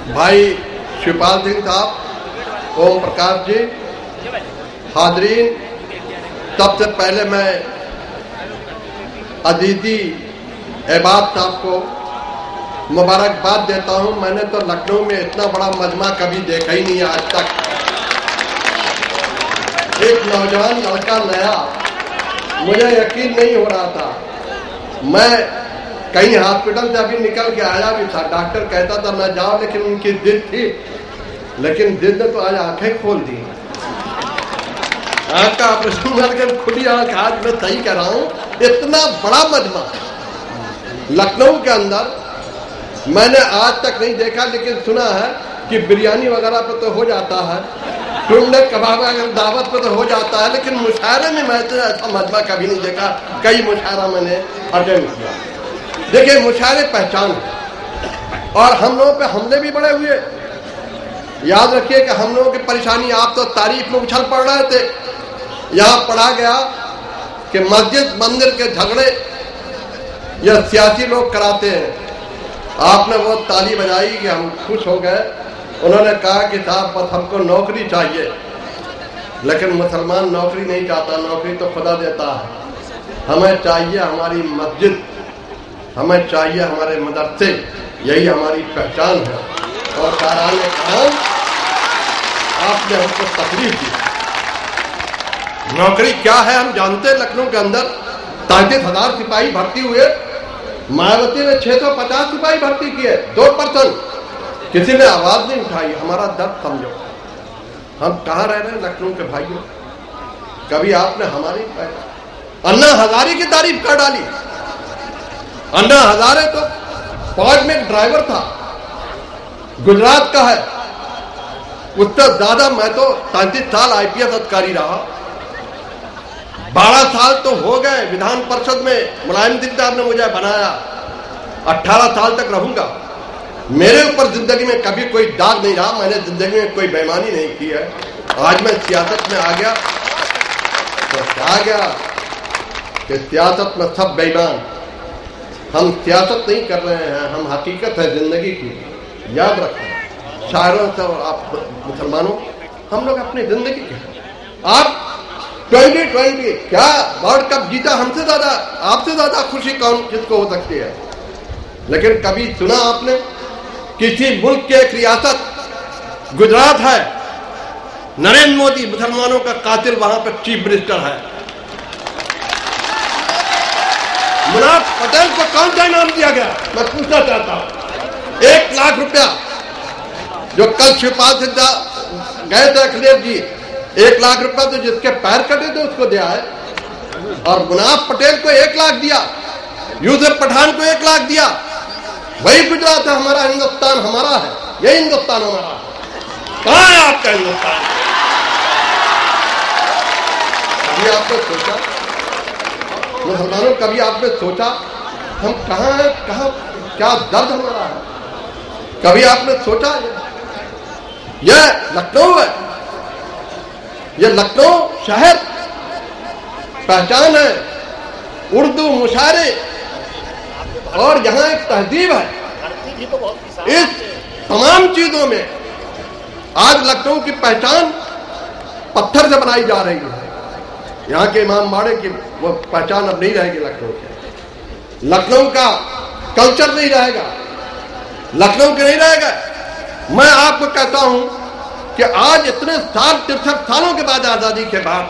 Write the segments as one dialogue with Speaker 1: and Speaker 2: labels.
Speaker 1: भाई शिवपाल सिंह साहब, ओम प्रकाश जी, हाजरीन, सबसे पहले मैं अजीजी एबाद साहब को मुबारकबाद देता हूं। मैंने तो लखनऊ में इतना बड़ा मजमा कभी देखा ही नहीं आज तक। एक नौजवान लड़का नया, मुझे यकीन नहीं हो रहा था। मैं कहीं हॉस्पिटल से अभी निकल के आया भी था, डॉक्टर कहता था मैं जाओ, लेकिन उनकी जिद थी, लेकिन जिद ने तो आज आंखें खोल दी। आंख का ऑपरेशन करके खुली आंख, आज मैं सही कह रहा हूं। इतना बड़ा मजमा लखनऊ के अंदर मैंने आज तक नहीं देखा, लेकिन सुना है कि बिरयानी वगैरह पे तो हो जाता है, टुंडे कबाब अगर दावत पे तो हो जाता है, लेकिन मुशायरे में मैं तो ऐसा मजमा कभी नहीं देखा। कई मुशायरा मैंने अटेंड किया। देखिए, मुशायरे पहचान है, और हम लोगों पे हमले भी बड़े हुए। याद रखिए कि हम लोगों की परेशानी, आप तो तारीफ में उछल पड़ रहे थे। यहाँ पढ़ा गया कि मस्जिद मंदिर के झगड़े या सियासी लोग कराते हैं। आपने वो ताली बजाई कि हम खुश हो गए। उन्होंने कहा कि साहब बस हमको नौकरी चाहिए, लेकिन मुसलमान नौकरी नहीं चाहता, नौकरी तो खुदा देता है। हमें चाहिए हमारी मस्जिद, हमें चाहिए हमारे मदरसे, यही हमारी पहचान है। और सारान ने कहा आपने हमको तकलीफ दी। नौकरी क्या है हम जानते हैं। लखनऊ के अंदर 33,000 सिपाही भर्ती हुए, मायावती ने 650 सिपाही भर्ती किए, 2%। किसी ने आवाज नहीं उठाई। हमारा दर्द समझो, हम कहाँ रह रहे हैं लखनऊ के भाइयों। कभी आपने हमारी अन्ना हजारे की तारीफ कर डाली। अन्ना हजारे तो फौज में एक ड्राइवर था, गुजरात का है। उससे ज्यादा मैं तो 33 साल IPS अधिकारी रहा। 12 साल तो हो गए विधान परिषद में, मुलायम सिंह साहब ने मुझे बनाया। 18 साल तक रहूंगा। मेरे ऊपर जिंदगी में कभी कोई दाग नहीं रहा। मैंने जिंदगी में कोई बेईमानी नहीं की है। आज मैं सियासत में आ गया तो आ गया कि सियासत में सब बेईमान। हम सियासत नहीं कर रहे हैं, हम हकीकत है जिंदगी की। याद रखें शायरों से, और आप मुसलमानों, हम लोग अपनी जिंदगी के। आप 2020 क्या वर्ल्ड कप जीता, हमसे ज्यादा आपसे ज्यादा खुशी कौन किसको हो सकती है। लेकिन कभी सुना आपने किसी मुल्क की एक रियासत गुजरात है, नरेंद्र मोदी मुसलमानों का कातिल वहां पर चीफ मिनिस्टर है। मुनाफ पटेल को कौन सा इनाम दिया गया, मैं पूछना चाहता हूं। 1 लाख रुपया जो कल शिवपाल सिंह गए थे अखिलेश जी, 1 लाख रुपया तो जिसके पैर कटे थे उसको दिया है। और मुनाफ पटेल को 1 लाख दिया, यूसुफ पठान को 1 लाख दिया। वही गुजरात है हमारा, हिंदुस्तान हमारा है, यही हिंदुस्तान हमारा है। कहाँ है आपका हिंदुस्तान? कभी आपने सोचा मुसलमानों, कभी आपने सोचा हम कहाँ हैं, कहाँ क्या दर्द हमारा है? कभी आपने सोचा यह लखनऊ है, यह लखनऊ शहर पहचान है, उर्दू मुशायरे, और यहाँ एक तहजीब है। इस तमाम चीजों में आज लखनऊ की पहचान पत्थर से बनाई जा रही है। यहाँ के इमाम बाड़े की वो पहचान अब नहीं रहेगी लखनऊ की। लखनऊ का कल्चर नहीं रहेगा, लखनऊ के नहीं रहेगा। मैं आपको कहता हूं कि आज इतने साल, 63 सालों के बाद, आजादी के बाद,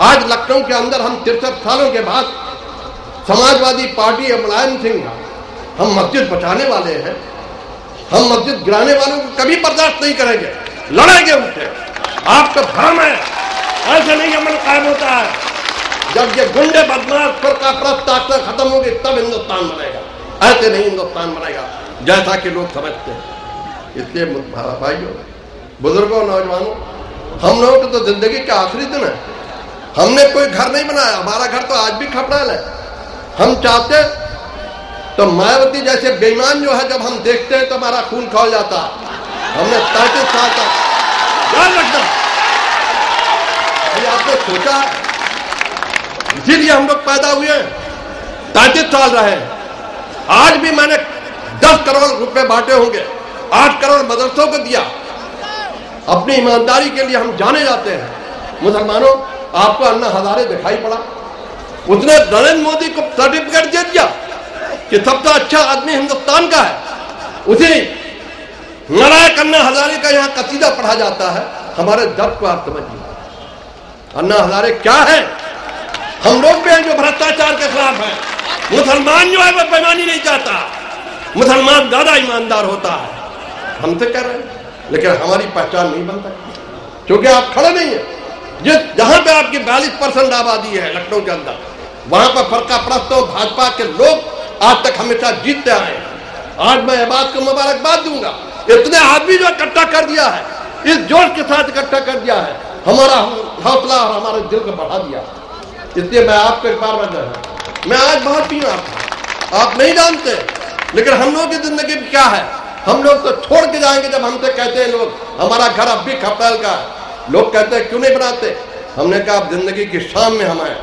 Speaker 1: आज लखनऊ के अंदर हम 63 सालों के बाद समाजवादी पार्टी और मुलायम सिंह, हम मस्जिद बचाने वाले हैं। हम मस्जिद गिराने वालों को कभी बर्दाश्त नहीं करेंगे, लड़ेंगे उनसे। आपका भ्रम है, ऐसे नहीं अमल कायम होता है। जब ये गुंडे बदमाश फिरका परस्त ताकत खत्म होगी तब हिंदुस्तान बनेगा, ऐसे नहीं हिंदुस्तान बनेगा जैसा कि लोग समझते हैं। इसलिए भाइयों, बुजुर्गों, नौजवानों, हम लोगों की तो जिंदगी का आखिरी दिन है। हमने कोई घर नहीं बनाया, हमारा घर तो आज भी खपड़ाल है। हम चाहते तो मायावती जैसे बेईमान जो है, जब हम देखते हैं तो हमारा खून खौल जाता। हमने 33 साल तक याद रखना, आपने सोचा, इसीलिए हम लोग पैदा हुए, 33 साल रहे। आज भी मैंने 10 करोड़ रुपए बांटे होंगे, 8 करोड़ मदरसों को दिया। अपनी ईमानदारी के लिए हम जाने जाते हैं। मुसलमानों, आपको अन्ना हजारे दिखाई पड़ा, उसने नरेंद्र मोदी को सर्टिफिकेट दे दिया कि सबसे अच्छा आदमी हिंदुस्तान का है। उसी नारायण अन्ना हजारे का यहाँ कसीदा पढ़ा जाता है। हमारे दर्द को आप समझिए, अन्ना हजारे क्या है? हम लोग भी हैं जो भ्रष्टाचार के खिलाफ हैं। मुसलमान जो है वो बेईमानी नहीं चाहता, मुसलमान ज्यादा ईमानदार होता है। हमसे कर रहे हैं, लेकिन हमारी पहचान नहीं बन सकती क्योंकि आप खड़े नहीं है। जिस जहां पे आपकी 42% आबादी है लखनऊ के अंदर, वहां पर फरका परस्तों भाजपा के लोग आज तक हमेशा जीतते आए हैं। आज मैं इस बात को मुबारकबाद दूंगा, इतने आदमी जो इकट्ठा कर दिया है, इस जोश के साथ इकट्ठा कर दिया है, हमारा हौसला और हमारे दिल को बढ़ा दिया। इसलिए मैं आपको एक बार बता, मैं आज बहुत बीमार था, आप नहीं जानते, लेकिन हम लोगों की जिंदगी में क्या है, हम लोग तो छोड़ के जाएंगे। जब हमसे कहते हैं लोग हमारा घर अब भी खपड़ेल का है, लोग कहते हैं क्यों नहीं बनाते? हमने कहा अब जिंदगी की शाम में हम आए,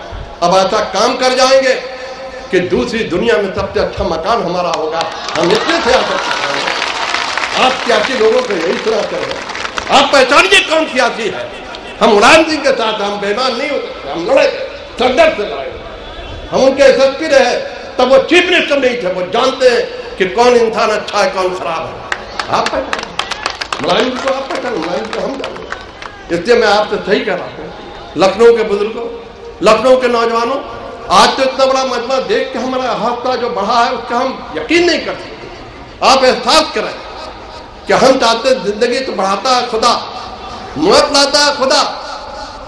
Speaker 1: अब ऐसा काम कर जाएंगे कि दूसरी दुनिया में सबसे अच्छा मकान हमारा होगा। हम इतने से आप सियासी लोगों को यही सुनाते हैं। आप पहचानिए कौन सियासी है। हम मुलायम सिंह के साथ हम बेईमान नहीं हो सकते, हम लड़ेंगे, संघर्ष से लड़ेंगे। हम उनके एसएसपी रहे तब वो चीफ मिनिस्टर नहीं थे, वो जानते हैं कि कौन इंसान अच्छा है कौन खराब है। आप पहचान मुलायम को, आप पहचान मुलायम को, हम जानेंगे। इसलिए मैं आपसे सही कह रहा हूँ, लखनऊ के बुजुर्गों, लखनऊ के नौजवानों, आज तो इतना बड़ा मजमा देख के हमारा हौसला जो बढ़ा है उसका हम यकीन नहीं कर सकते। आप एहसास करें कि हम चाहते जिंदगी तो बढ़ाता है खुदा, मौत लाता है खुदा,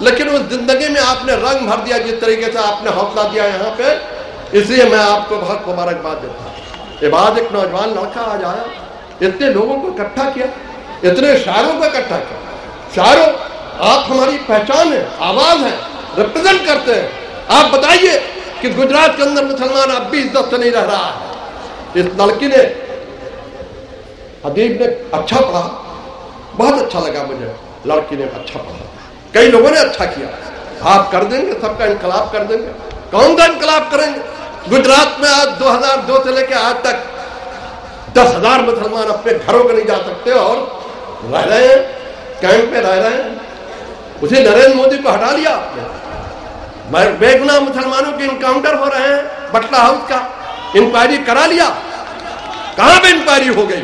Speaker 1: लेकिन उस जिंदगी में आपने रंग भर दिया जिस तरीके से आपने हौसला दिया यहाँ पे। इसलिए मैं आपको बहुत मुबारकबाद देता हूँ। ये बाद एक नौजवान लड़का आज आया, इतने लोगों को इकट्ठा किया, इतने शायरों को इकट्ठा किया। शायरों, आप हमारी पहचान है, आवाज है, रिप्रेजेंट करते हैं। आप बताइए कि गुजरात के अंदर मुसलमान अब भी इज्जत से नहीं रह रहा है। इस लड़की ने, अदीब ने अच्छा पढ़ा, बहुत अच्छा लगा मुझे, लड़की ने अच्छा पढ़ा, कई लोगों ने अच्छा किया। आप कर देंगे, सबका इनकलाब कर देंगे। कौन सा इनकलाब करेंगे? गुजरात में आज 2002 से लेकर आज तक 10,000 मुसलमान अपने घरों को नहीं जा सकते और रह रहे हैं, कैंप में रह रहे हैं। उसे नरेंद्र मोदी को हटा लिया आपने। बेगुनाह मुसलमानों के इनकाउंटर हो रहे हैं, बटला हाउस का इंक्वायरी करा लिया, कहां पे इंक्वायरी हो गई?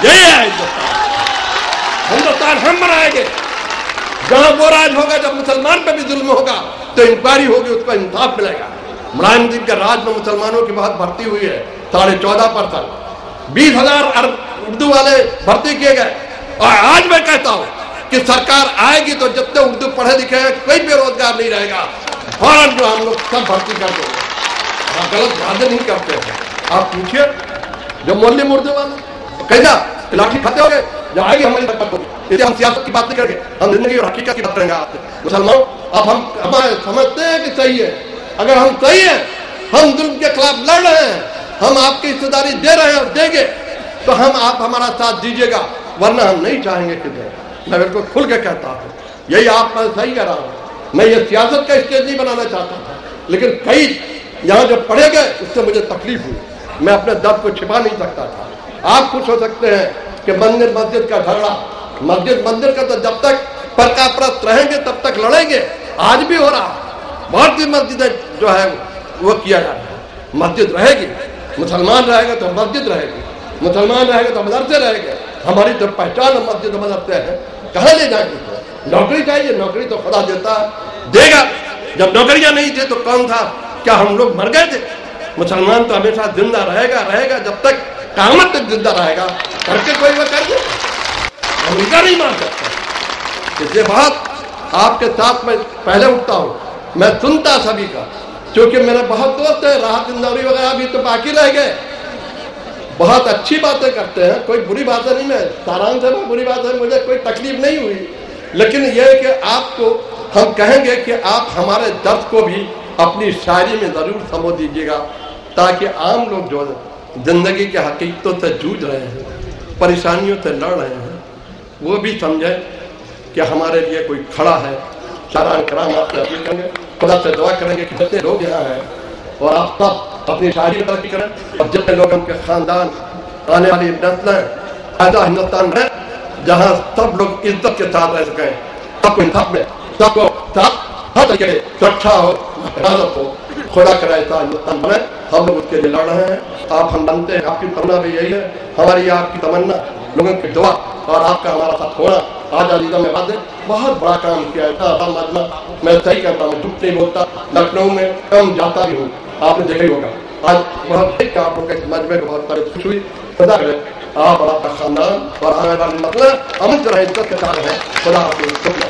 Speaker 1: यही है हिंदुस्तान हम बनाएंगे। जहां वो राज होगा, जब मुसलमान पे भी जुल्म होगा तो इंक्वायरी होगी, उसको इंसाफ मिलेगा। मुलायम सिंह के राज में मुसलमानों की बहुत भर्ती हुई है, 14.5%, 20,000 उर्दू वाले भर्ती किए गए। और आज मैं कहता हूं कि सरकार आएगी तो जब तक उर्दू पढ़े लिखे हैं कोई बेरोजगार नहीं रहेगा। फौरन जो हम लोग सब भर्ती कर देंगे, गलत वादे नहीं करते हैं। आप पूछिए जो मुस्लिम उर्दू वाले कैसा लाठी खाते हो गए, जब आएगी हमारी बात होगी। इसलिए हम सियासत की बात नहीं करेंगे, हम जिंदगी और हकीकत की बात करेंगे आपसे। मुसलमानों, अब हम हमारे समझते हैं कि सही है, अगर हम सही हैं, हम जुल्म के खिलाफ लड़ रहे हैं, हम आपकी हिस्सेदारी दे रहे हैं और देंगे, तो हम आप हमारा साथ दीजिएगा, वरना हम नहीं चाहेंगे कि दें। मैं बिल्कुल खुल के कहता हूँ, यही आप मैं सही कह रहा हूँ। मैं ये सियासत का स्टेज नहीं बनाना चाहता था, लेकिन कई यहाँ जो पढ़े गए उससे मुझे तकलीफ हुई। मैं अपने दर्द को छिपा नहीं सकता था। आप खुश हो सकते हैं कि मंदिर मस्जिद का झगड़ा, मस्जिद मंदिर का तो जब तक फरकापरस्त रहेंगे तब तक लड़ेंगे। आज भी हो रहा, बहुत सी मस्जिदें जो है वो किया जा रहा है। मस्जिद रहेगी, मुसलमान रहेगा तो मस्जिद रहेगी, मुसलमान रहेगा तो मदरसे रहेंगे। हमारी जो पहचान मस्जिद मदरसे है, कहाँ ले जाएंगे? नौकरी चाहिए, नौकरी तो खुदा देता है, देगा। जब नौकरियां नहीं थी तो कौन था? क्या हम लोग मर गए थे? मुसलमान तो हमेशा जिंदा रहेगा, रहेगा जब तक क़यामत तक जिंदा रहेगा। करके कोई वो कर दे, अमेरिका नहीं मान सकता। इसलिए बहुत आपके साथ मैं पहले उठता हूँ, मैं सुनता सभी का, क्योंकि मेरे बहुत दोस्त हैं, राहत इंदौरी वगैरह भी तो बाकी रह गए, बहुत अच्छी बातें करते हैं, कोई बुरी बातें नहीं। मैं सारांश है, बुरी बात है, मुझे कोई तकलीफ नहीं हुई, लेकिन यह है कि आपको हम कहेंगे कि आप हमारे दर्द को भी अपनी शायरी में जरूर समझ दीजिएगा, ताकि आम लोग जो जिंदगी के हकीकतों से जूझ रहे हैं, परेशानियों से लड़ रहे हैं, वो भी समझें कि हमारे लिए कोई खड़ा है। शारान कराम आपसे अपील करेंगे, खुदा से दुआ करेंगे कि जितने लोग यहाँ हैं और आप सब अपनी शायरी में तरक्की करें, और जितने लोग उनके खानदान, आने वाली नस्लें ऐसा हिंदुस्तान है जहाँ सब लोग इज्जत के साथ रह सकें, सबको इंसाफ में, सबको हर तरीके से सुरक्षा हो, हिफाजत हो, खुदा करे ऐसा हिंदुस्तान बने। हम लोग उसके लिए लड़ रहे हैं। आप हम मानते हैं, आपकी तमन्ना भी यही है, हमारी आपकी तमन्ना, लोगों की दुआ और आपका हमारा साथ होना। आज अलीजा में बाद बहुत बड़ा काम किया है। मैं सही कहता हूँ, झूठ नहीं बोलता। लखनऊ में कम जाता भी हूँ, आपने देखा ही होगा। आज बहुत आप लोग के मजमे को बहुत सारी खुश हुई। खुदा करे आप और आपका खानदान और आने वाली नस्लें अमन रहे, इज्जत के साथ है। खुदा आपको